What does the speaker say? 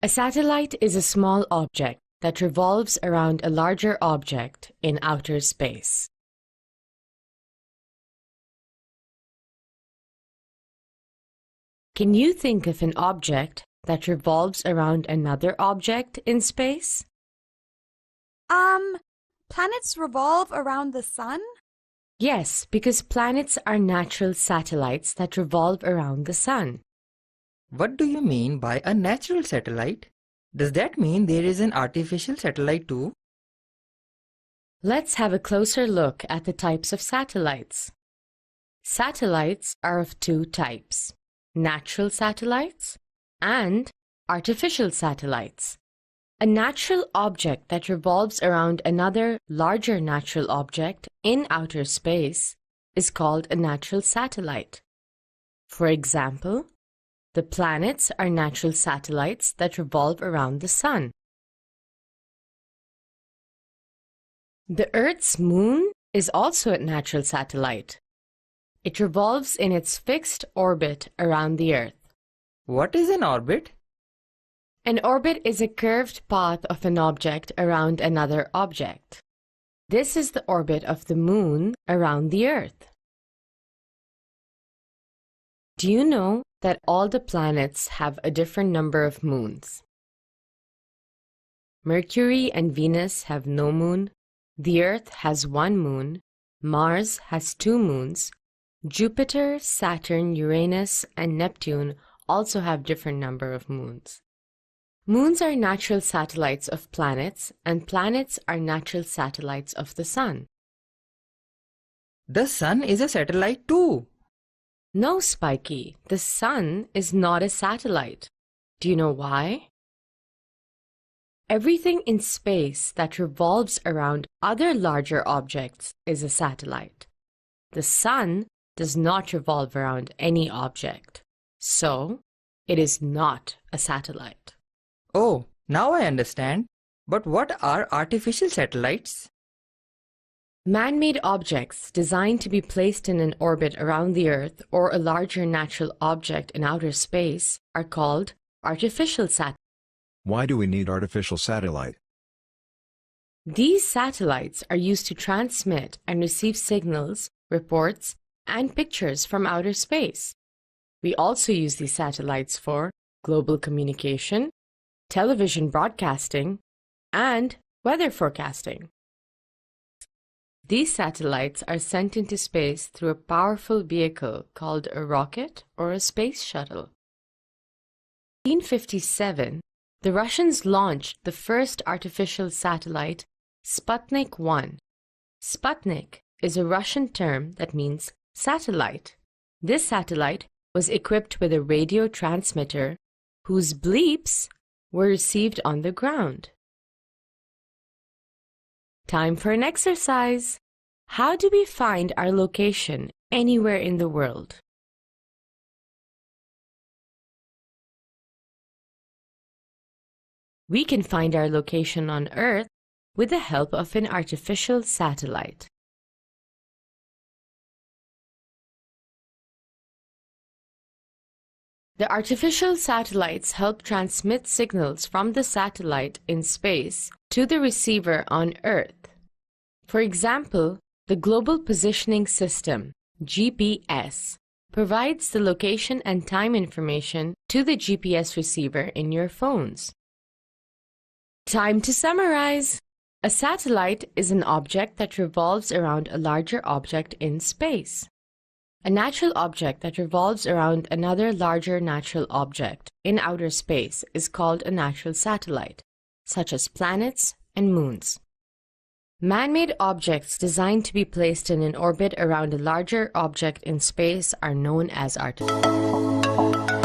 A satellite is a small object that revolves around a larger object in outer space. Can you think of an object that revolves around another object in space? Planets revolve around the sun? Yes, because planets are natural satellites that revolve around the sun. What do you mean by a natural satellite? Does that mean there is an artificial satellite too? Let's have a closer look at the types of satellites. Satellites are of two types: natural satellites and artificial satellites. A natural object that revolves around another larger natural object in outer space is called a natural satellite. For example, the planets are natural satellites that revolve around the sun. The Earth's moon is also a natural satellite. It revolves in its fixed orbit around the Earth. What is an orbit? An orbit is a curved path of an object around another object. This is the orbit of the moon around the Earth. Do you know that all the planets have a different number of moons? Mercury and Venus have no moon. The Earth has one moon. Mars has two moons. Jupiter, Saturn, Uranus, and Neptune also have different number of moons. Moons are natural satellites of planets, and planets are natural satellites of the sun. The sun is a satellite too. No, Spiky, the sun is not a satellite. Do you know why? Everything in space that revolves around other larger objects is a satellite. The sun does not revolve around any object, so it is not a satellite. Oh, now I understand. But what are artificial satellites? Man-made objects designed to be placed in an orbit around the Earth or a larger natural object in outer space are called artificial satellites. Why do we need artificial satellite? These satellites are used to transmit and receive signals, reports, and pictures from outer space. We also use these satellites for global communication, television broadcasting, and weather forecasting. These satellites are sent into space through a powerful vehicle called a rocket or a space shuttle. In 1957, the Russians launched the first artificial satellite, Sputnik 1. Sputnik is a Russian term that means satellite. This satellite was equipped with a radio transmitter whose bleeps were received on the ground. Time for an exercise. How do we find our location anywhere in the world? We can find our location on Earth with the help of an artificial satellite. The artificial satellites help transmit signals from the satellite in space to the receiver on Earth. For example, the Global Positioning System, GPS, provides the location and time information to the GPS receiver in your phones. Time to summarize. A satellite is an object that revolves around a larger object in space. A natural object that revolves around another larger natural object in outer space is called a natural satellite, such as planets and moons. Man-made objects designed to be placed in an orbit around a larger object in space are known as artificial.